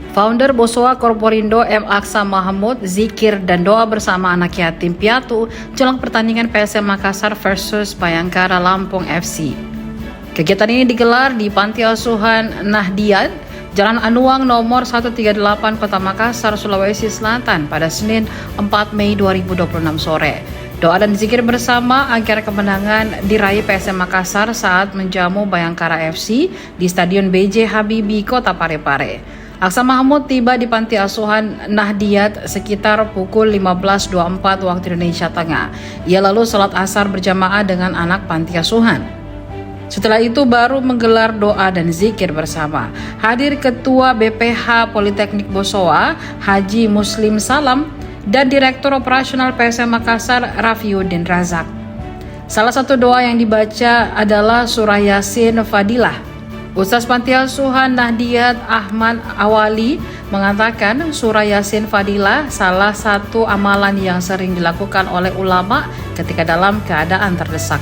Founder Bosowa Korporindo M. Aksa Mahmud zikir dan doa bersama anak yatim piatu jelang pertandingan PSM Makassar versus Bayangkara Lampung FC. Kegiatan ini digelar di Panti Asuhan Nahdiyat, Jalan Anuang nomor 138 Kota Makassar, Sulawesi Selatan pada Senin 4 Mei 2026 sore. Doa dan zikir bersama agar kemenangan diraih PSM Makassar saat menjamu Bayangkara FC di Stadion B.J. Habibie, Kota Parepare. Aksa Mahmud tiba di Panti Asuhan Nahdiyat sekitar pukul 15.24 waktu Indonesia Tengah. Ia lalu sholat asar berjamaah dengan anak panti asuhan. Setelah itu baru menggelar doa dan zikir bersama. Hadir Ketua BPH Politeknik Bosowa, Haji Muslim Salam, dan Direktur Operasional PSM Makassar, Rafiuddin Razak. Salah satu doa yang dibaca adalah Surah Yasin Fadilah. Ustaz Panti Asuhan Nahdiyat Ahmad Awali mengatakan Surah Yasin Fadilah salah satu amalan yang sering dilakukan oleh ulama ketika dalam keadaan terdesak.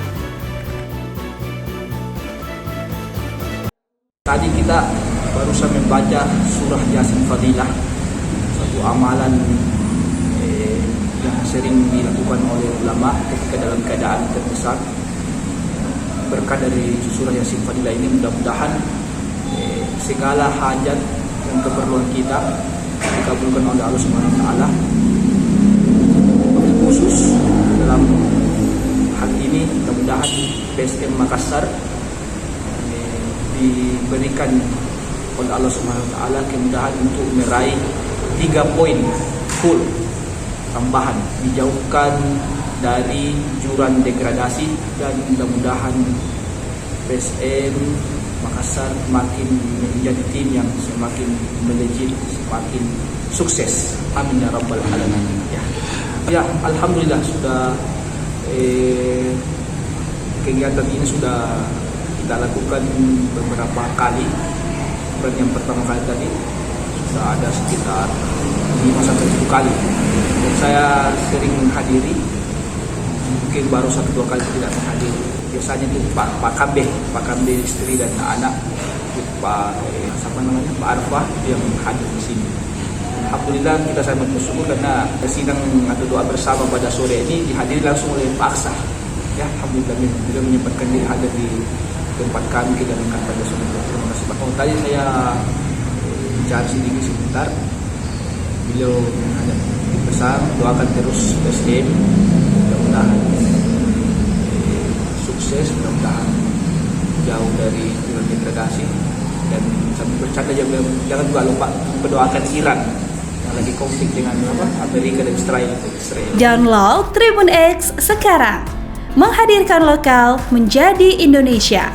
Tadi kita barusan membaca Surah Yasin Fadilah, satu amalan yang sering dilakukan oleh ulama ketika dalam keadaan terdesak. Berkah dari surah Yasin Fadilah ini mudah-mudahan segala hajat dan keperluan kita dikabulkan oleh Allah Subhanahu wa taala. Khusus dalam hal ini mudah-mudahan PSM Makassar diberikan oleh Allah Subhanahu wa taala kemudahan untuk meraih 3 poin full tambahan, dijauhkan dari jurang degradasi, dan mudah-mudahan PSM Makassar makin menjadi tim yang semakin melejit, semakin sukses. Amin ya rabbal alamin. Ya, alhamdulillah sudah kegiatan ini sudah kita lakukan beberapa kali. Yang pertama kali tadi sudah ada sekitar 5-7 kali. Dan saya sering menghadiri, mungkin baru 1-2 kali tidak menghadiri. Biasanya itu Pak Kambe istri dan anak, Pak Arfah yang hadir di sini. Alhamdulillah kita sangat bersyukur karena sidang atau doa bersama pada sore ini dihadiri langsung oleh Pak Aksa. Ya, alhamdulillah beliau menyempatkan diri hadir di tempat kami kita dengan pada sore. Terima kasih Pak. Tadi saya bicara sedikit sebentar. Beliau ada pesan doakan terus PSM, mudah-mudahan sukses, mudah-mudahan jauh dari degradasi, dan sambil bercanda jangan juga lupa mendoakan Iran yang lagi konflik dengan Amerika dan Israel. Download Tribun X sekarang, menghadirkan lokal menjadi Indonesia.